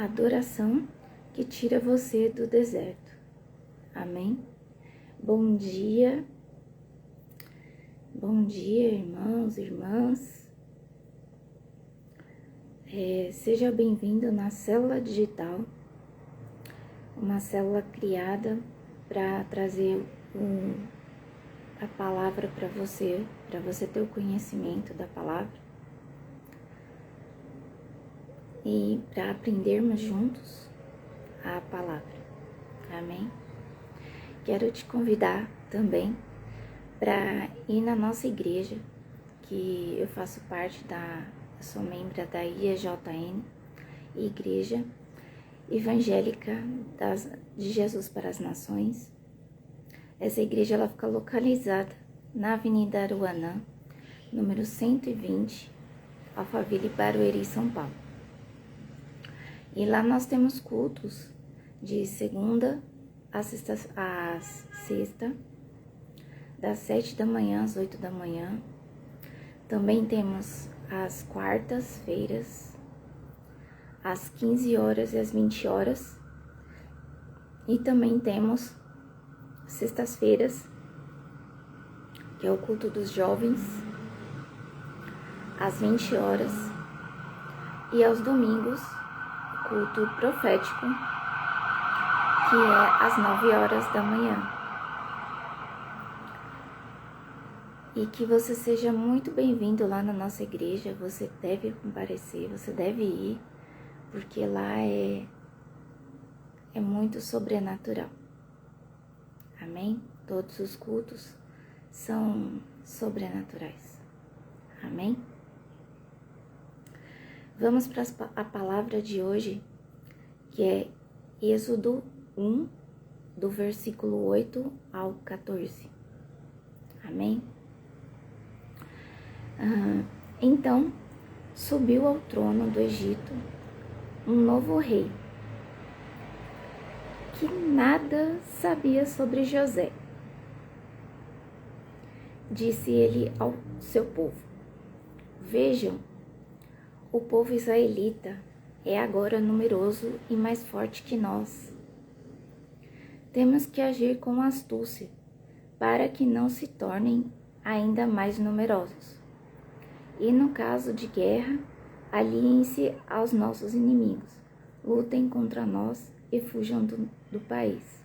a adoração que tira você do deserto. Amém? Bom dia, irmãos, irmãs. Seja bem-vindo na Célula Digital, uma célula criada para trazer a palavra para você ter o conhecimento da palavra e para aprendermos juntos a palavra. Amém? Quero te convidar também para ir na nossa igreja, que eu faço parte eu sou membro da IEJN, Igreja Evangélica de Jesus para as Nações. Essa igreja ela fica localizada na Avenida Aruanã, número 120, Alphaville, Barueri, São Paulo. E lá nós temos cultos de segunda a sexta, das 7 da manhã às 8 da manhã. Também temos as quartas-feiras, às 15 horas e às 20 horas. E também temos sextas-feiras, que é o culto dos jovens, às 20 horas. E aos domingos, o culto profético, que é às 9 horas da manhã. E que você seja muito bem-vindo lá na nossa igreja. Você deve comparecer, você deve ir, porque lá é muito sobrenatural. Amém? Todos os cultos são sobrenaturais. Amém? Vamos para a palavra de hoje, que é Êxodo 1, do versículo 8 ao 14. Amém? Então, subiu ao trono do Egito um novo rei, que nada sabia sobre José. Disse ele ao seu povo: Vejam, o povo israelita é agora numeroso e mais forte que nós. Temos que agir com astúcia, para que não se tornem ainda mais numerosos. E no caso de guerra, aliem-se aos nossos inimigos, lutem contra nós e fujam do país.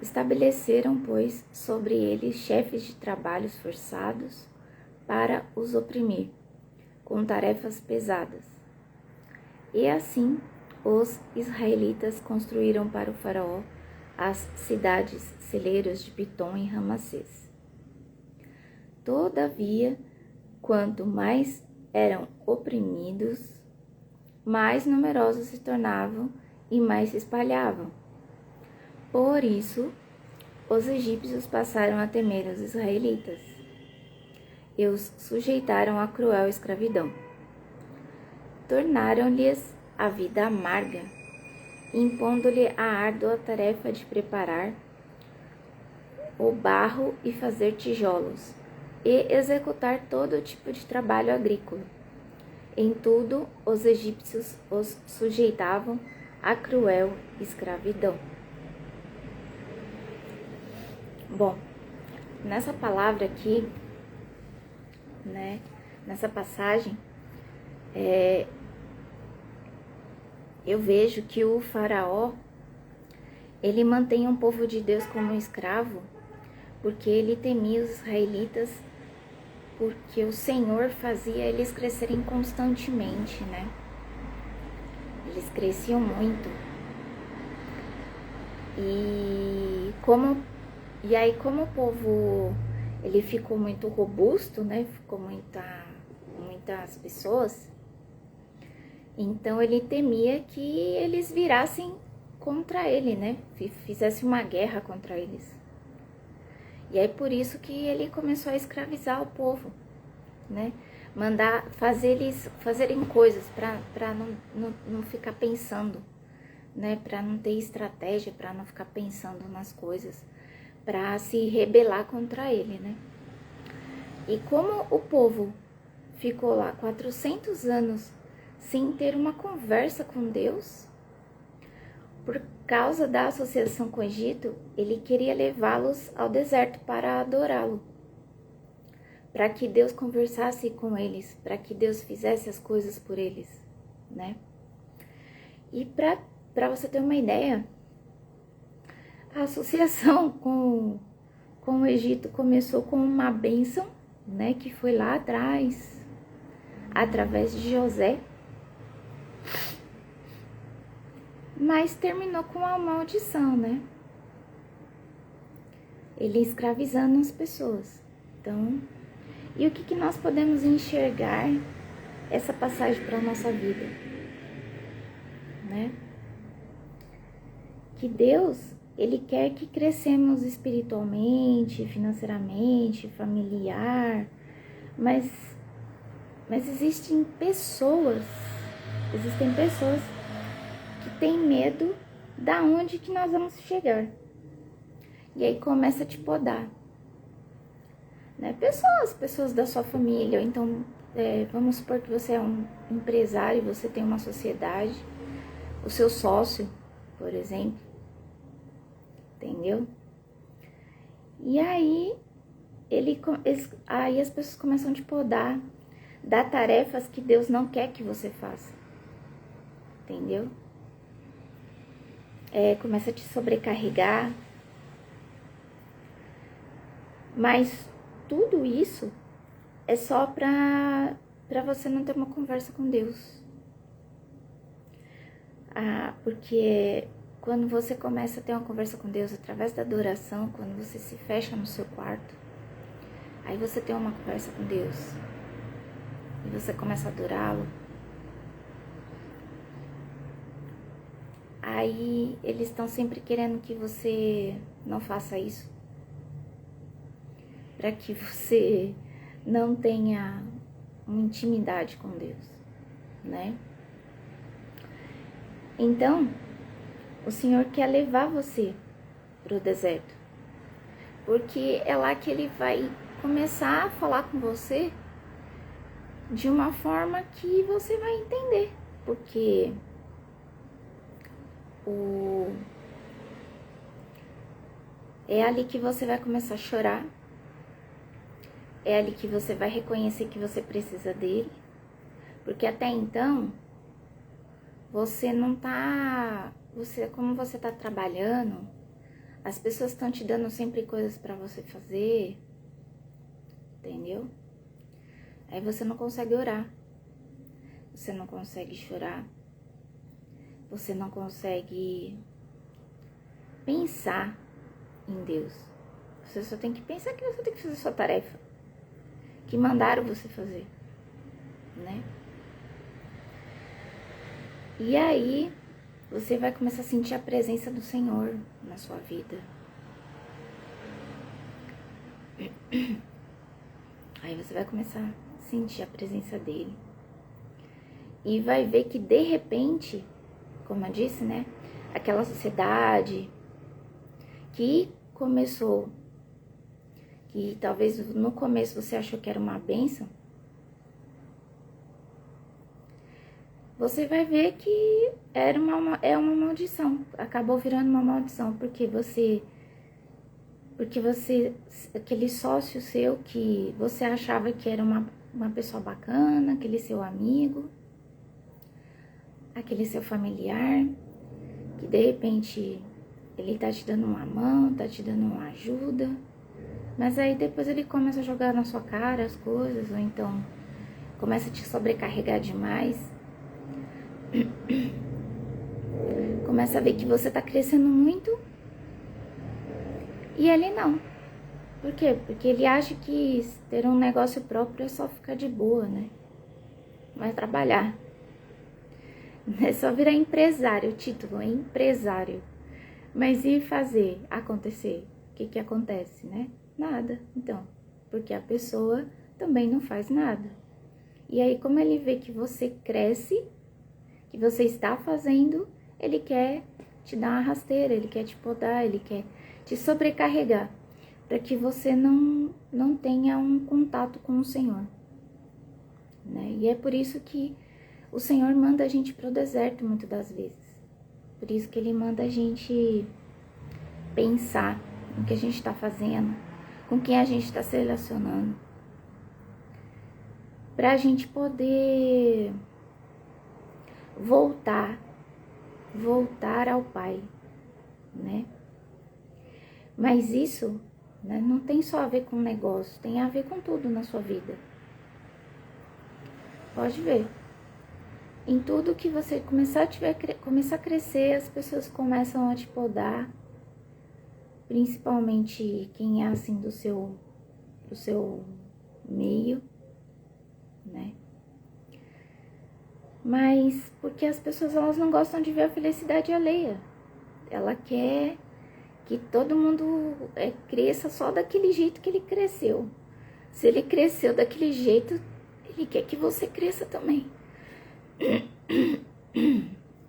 Estabeleceram, pois, sobre eles chefes de trabalhos forçados para os oprimir, com tarefas pesadas. E assim, os israelitas construíram para o faraó as cidades celeiros de Pitom e Ramsés. Todavia, quanto mais eram oprimidos, mais numerosos se tornavam e mais se espalhavam. Por isso, os egípcios passaram a temer os israelitas e os sujeitaram à cruel escravidão. Tornaram-lhes a vida amarga, impondo-lhe a árdua tarefa de preparar o barro e fazer tijolos, e executar todo tipo de trabalho agrícola. Em tudo, os egípcios os sujeitavam à cruel escravidão. Bom, nessa palavra aqui, nessa passagem, eu vejo que o faraó, ele mantém um povo de Deus como escravo, porque ele temia os israelitas, porque o Senhor fazia eles crescerem constantemente, né? Eles cresciam muito. E aí como o povo, ele ficou muito robusto, né? Ficou muitas pessoas. Então ele temia que eles virassem contra ele, né? Fizesse uma guerra contra eles. E aí por isso que ele começou a escravizar o povo, né? Mandar eles fazerem coisas para não ficar pensando, né? Para não ter estratégia, para não ficar pensando nas coisas, para se rebelar contra ele, né? E como o povo ficou lá 400 anos sem ter uma conversa com Deus. Por causa da associação com o Egito, ele queria levá-los ao deserto para adorá-lo, para que Deus conversasse com eles, para que Deus fizesse as coisas por eles, né? E para você ter uma ideia, a associação com o Egito começou com uma bênção, né? Que foi lá atrás, através de José, mas terminou com uma maldição, né? Ele escravizando as pessoas. Então, e o que nós podemos enxergar essa passagem para a nossa vida, né? Que Deus, Ele quer que crescemos espiritualmente, financeiramente, familiar, mas existem pessoas que têm medo da onde que nós vamos chegar. E aí começa a te podar, né? Pessoas da sua família, ou então, vamos supor que você é um empresário, você tem uma sociedade, o seu sócio, por exemplo, entendeu? E aí, aí as pessoas começam a te podar, dar tarefas que Deus não quer que você faça, entendeu? Começa a te sobrecarregar, mas tudo isso é só para você não ter uma conversa com Deus. Porque quando você começa a ter uma conversa com Deus através da adoração, quando você se fecha no seu quarto, aí você tem uma conversa com Deus e você começa a adorá-lo. Aí eles estão sempre querendo que você não faça isso, para que você não tenha uma intimidade com Deus, né? Então, o Senhor quer levar você para o deserto, porque é lá que Ele vai começar a falar com você de uma forma que você vai entender, porque é ali que você vai começar a chorar, é ali que você vai reconhecer que você precisa dele, porque até então você não tá, como você tá trabalhando, as pessoas estão te dando sempre coisas para você fazer, entendeu? Aí você não consegue orar, você não consegue chorar, você não consegue pensar em Deus. Você só tem que pensar que você tem que fazer sua tarefa, que mandaram você fazer, né? E aí você vai começar a sentir a presença do Senhor na sua vida. Aí você vai começar a sentir a presença dele. E vai ver que de repente, como eu disse, né? Aquela sociedade que começou, que talvez no começo você achou que era uma bênção, você vai ver que é uma maldição, acabou virando uma maldição, porque você, aquele sócio seu que você achava que era uma pessoa bacana, aquele seu amigo, aquele seu familiar, que de repente ele tá te dando uma mão, tá te dando uma ajuda, mas aí depois ele começa a jogar na sua cara as coisas, ou então começa a te sobrecarregar demais. Começa a ver que você tá crescendo muito e ele não. Por quê? Porque ele acha que ter um negócio próprio é só ficar de boa, né? Não é trabalhar. É só virar empresário, o título é empresário. Mas e fazer acontecer? O que acontece, né? Nada. Então, porque a pessoa também não faz nada. E aí, como ele vê que você cresce, que você está fazendo, ele quer te dar uma rasteira, ele quer te podar, ele quer te sobrecarregar, para que você não tenha um contato com o Senhor, né? E é por isso que O Senhor manda a gente para o deserto muitas das vezes. Por isso que Ele manda a gente pensar no que a gente está fazendo, com quem a gente está se relacionando, para a gente poder voltar ao Pai, né? Mas isso, né, não tem só a ver com negócio, tem a ver com tudo na sua vida. Pode ver. Em tudo que você começar a crescer, as pessoas começam a te podar, principalmente quem é assim do seu meio, né? Mas porque as pessoas, elas não gostam de ver a felicidade alheia. Ela quer que todo mundo cresça só daquele jeito que ele cresceu. Se ele cresceu daquele jeito, ele quer que você cresça também.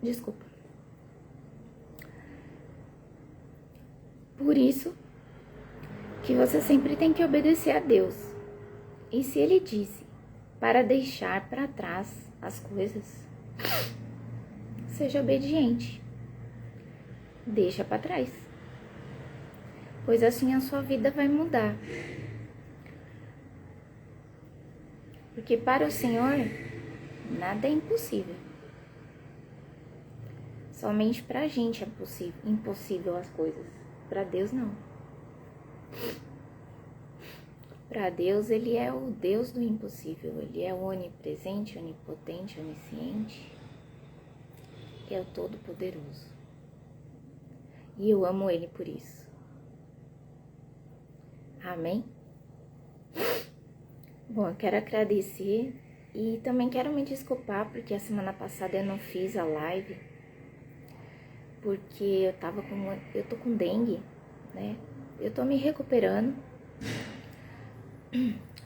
Desculpa. Por isso que você sempre tem que obedecer a Deus. E se Ele disse para deixar para trás as coisas, seja obediente. Deixa para trás. Pois assim a sua vida vai mudar. Porque para o Senhor, nada é impossível. Somente pra gente é impossível as coisas. Pra Deus, não. Pra Deus, Ele é o Deus do impossível. Ele é o onipresente, onipotente, onisciente. É o Todo-Poderoso. E eu amo Ele por isso. Amém? Bom, eu quero agradecer e também quero me desculpar porque a semana passada eu não fiz a live porque eu tô com dengue, né? Eu tô me recuperando.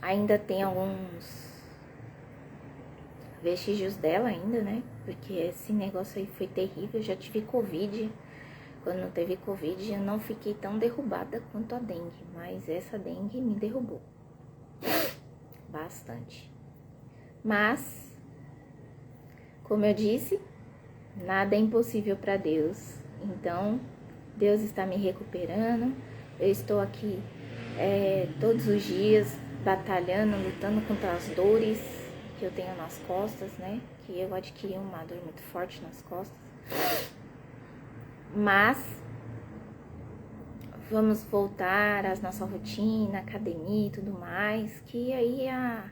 Ainda tem alguns vestígios dela ainda, né? Porque esse negócio aí foi terrível. Eu já tive Covid. Quando não teve Covid, eu não fiquei tão derrubada quanto a dengue, mas essa dengue me derrubou bastante. Mas, como eu disse, nada é impossível para Deus. Então, Deus está me recuperando. Eu estou aqui todos os dias batalhando, lutando contra as dores que eu tenho nas costas, né? Que eu adquiri uma dor muito forte nas costas. Mas vamos voltar à nossa rotina, academia e tudo mais, que aí a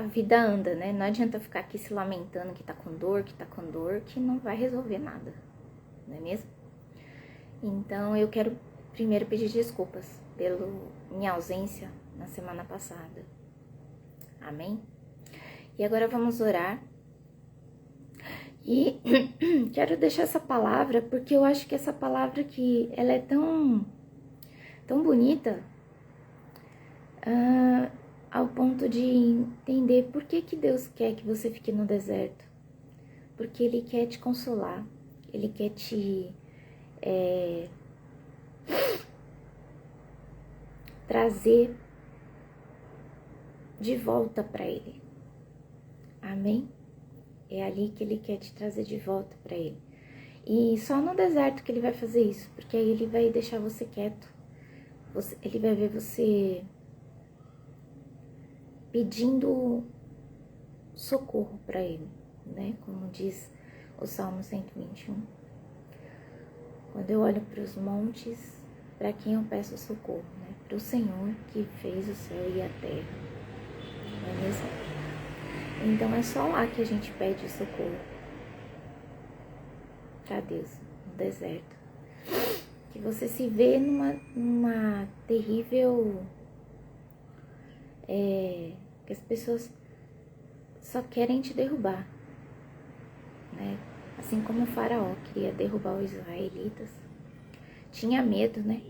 vida anda, né? Não adianta ficar aqui se lamentando que tá com dor, que não vai resolver nada, não é mesmo? Então eu quero primeiro pedir desculpas pela minha ausência na semana passada. Amém? E agora vamos orar. E quero deixar essa palavra, porque eu acho que essa palavra aqui, ela é tão bonita, ao ponto de entender por que Deus quer que você fique no deserto. Porque Ele quer te consolar, Ele quer te trazer de volta para Ele. Amém? É ali que Ele quer te trazer de volta para Ele. E só no deserto que Ele vai fazer isso, porque aí Ele vai deixar você quieto. Ele vai ver você pedindo socorro para Ele, né? Como diz o Salmo 121. Quando eu olho para os montes, para quem eu peço socorro, né? Para o Senhor que fez o céu e a terra. Não é mesmo? Então é só lá que a gente pede socorro para Deus, no deserto. Que você se vê numa terrível... que as pessoas só querem te derrubar, né? Assim como o faraó queria derrubar os israelitas. Tinha medo, né?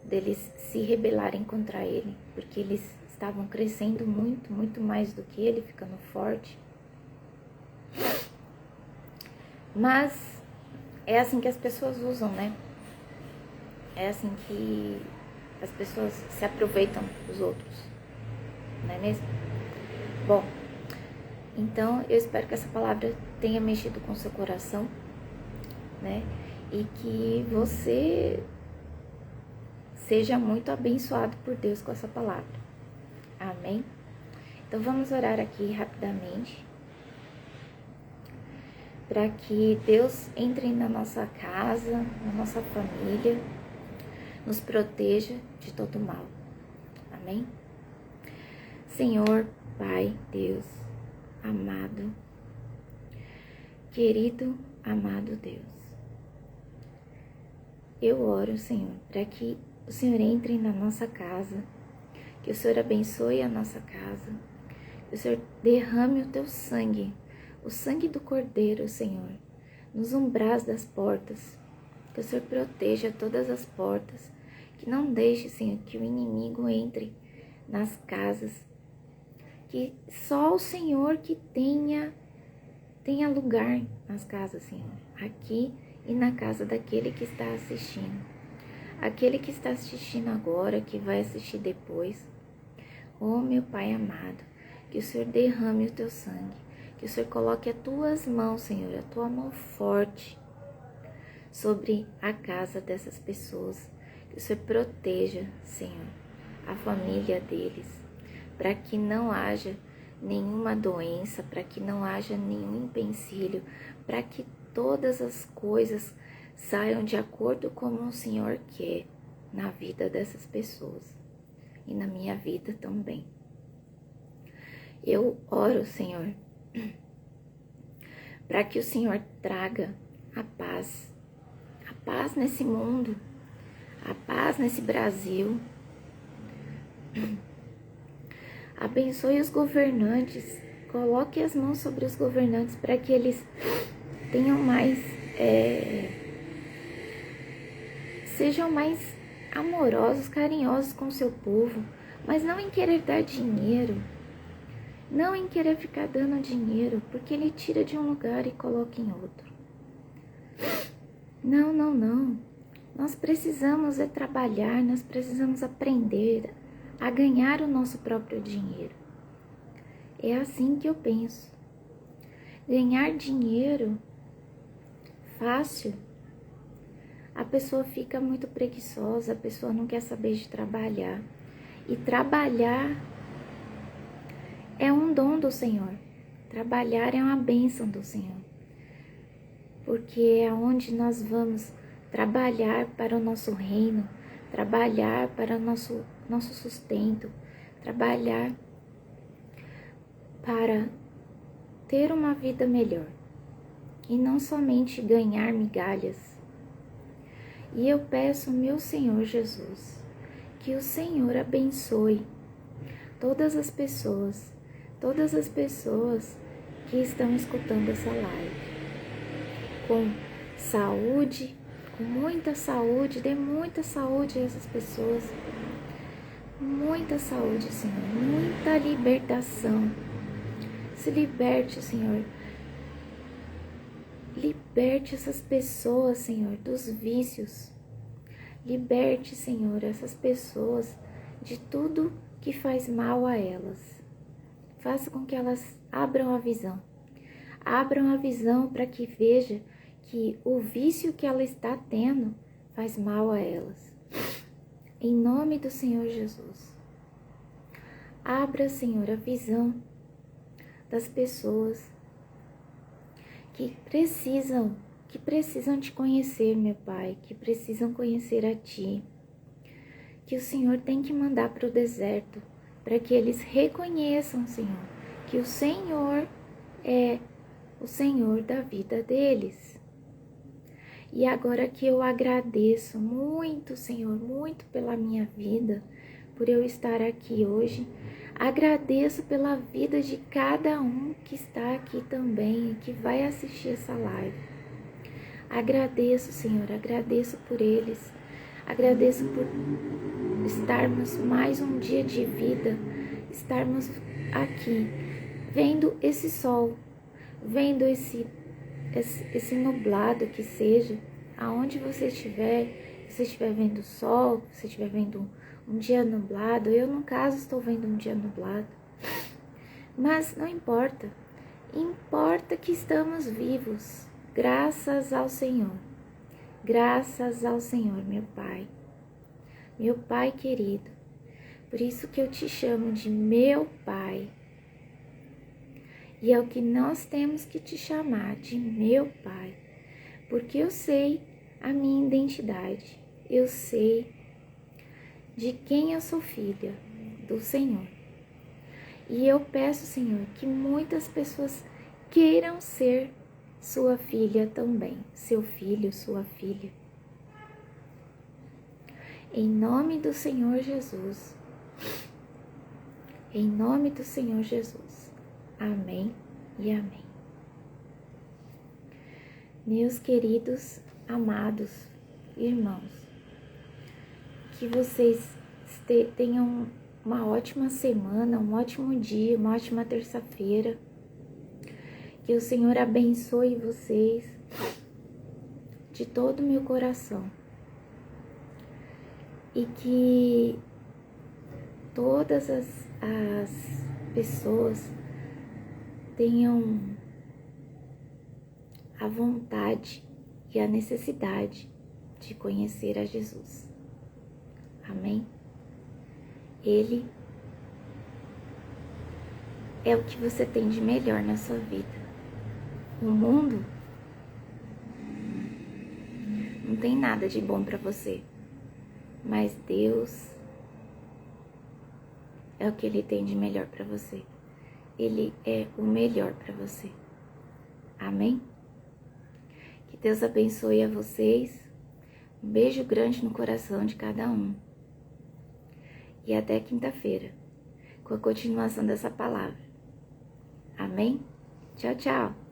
Deles se rebelarem contra ele, porque eles estavam crescendo muito, muito mais do que ele, ficando forte. Mas é assim que as pessoas usam, né? É assim que as pessoas se aproveitam dos outros, não é mesmo? Bom, Então, eu espero que essa palavra tenha mexido com o seu coração, né? E que você seja muito abençoado por Deus com essa palavra. Amém? Então, vamos orar aqui rapidamente, para que Deus entre na nossa casa, na nossa família, nos proteja de todo mal. Amém? Senhor, Pai, Deus, amado, querido, amado Deus, eu oro, Senhor, para que o Senhor entre na nossa casa, que o Senhor abençoe a nossa casa, que o Senhor derrame o teu sangue, o sangue do Cordeiro, Senhor, nos umbrais das portas, que o Senhor proteja todas as portas, que não deixe, Senhor, que o inimigo entre nas casas, que só o Senhor que tenha lugar nas casas, Senhor, aqui e na casa daquele que está assistindo, aquele que está assistindo agora, que vai assistir depois. Oh, meu Pai amado, que o Senhor derrame o teu sangue, que o Senhor coloque as tuas mãos, Senhor, a tua mão forte sobre a casa dessas pessoas, que o Senhor proteja, Senhor, a família deles, para que não haja nenhuma doença, para que não haja nenhum empecilho, para que todas as coisas saiam de acordo com o Senhor quer na vida dessas pessoas e na minha vida também. Eu oro, Senhor, para que o Senhor traga a paz nesse mundo, a paz nesse Brasil. Abençoe os governantes, coloque as mãos sobre os governantes para que eles tenham mais, sejam mais amorosos, carinhosos com o seu povo, mas não em querer dar dinheiro, não em querer ficar dando dinheiro, porque ele tira de um lugar e coloca em outro. Não, não, não. Nós precisamos trabalhar, nós precisamos aprender a ganhar o nosso próprio dinheiro. É assim que eu penso. Ganhar dinheiro fácil, a pessoa fica muito preguiçosa, a pessoa não quer saber de trabalhar. E trabalhar é um dom do Senhor. Trabalhar é uma bênção do Senhor. Porque é onde nós vamos trabalhar para o nosso reino, trabalhar para o nosso sustento, trabalhar para ter uma vida melhor e não somente ganhar migalhas. E eu peço, meu Senhor Jesus, que o Senhor abençoe todas as pessoas que estão escutando essa live, com saúde, com muita saúde, dê muita saúde a essas pessoas, muita saúde, Senhor, muita libertação. Se liberte, Senhor, liberte essas pessoas, Senhor, dos vícios, liberte, Senhor, essas pessoas de tudo que faz mal a elas. Faça com que elas abram a visão para que veja que o vício que ela está tendo faz mal a elas. Em nome do Senhor Jesus, abra, Senhor, a visão das pessoas que precisam te conhecer, meu Pai, que precisam conhecer a Ti, que o Senhor tem que mandar para o deserto, para que eles reconheçam, Senhor, que o Senhor é o Senhor da vida deles. E agora que eu agradeço muito, Senhor, muito pela minha vida, por eu estar aqui hoje, agradeço pela vida de cada um que está aqui também, que vai assistir essa live. Agradeço, Senhor, agradeço por eles, agradeço por estarmos mais um dia de vida, estarmos aqui, vendo esse sol, vendo esse nublado que seja, aonde você estiver, se estiver vendo sol, se estiver vendo um dia nublado, eu no caso estou vendo um dia nublado, mas não importa, Importa que estamos vivos, graças ao Senhor. Graças ao Senhor, meu Pai querido. Por isso que eu te chamo de meu Pai. E é o que nós temos que te chamar de meu Pai, porque eu sei a minha identidade, eu sei de quem eu sou filha, do Senhor. E eu peço, Senhor, que muitas pessoas queiram ser sua filha também, seu filho, sua filha. Em nome do Senhor Jesus. Em nome do Senhor Jesus. Amém e amém. Meus queridos, amados irmãos, que vocês tenham uma ótima semana, um ótimo dia, uma ótima terça-feira. Que o Senhor abençoe vocês de todo o meu coração. E que todas as pessoas tenham a vontade e a necessidade de conhecer a Jesus. Amém? Ele é o que você tem de melhor na sua vida. O mundo não tem nada de bom para você, mas Deus é o que Ele tem de melhor para você. Ele é o melhor para você. Amém? Que Deus abençoe a vocês. Um beijo grande no coração de cada um. E até quinta-feira, com a continuação dessa palavra. Amém? Tchau, tchau.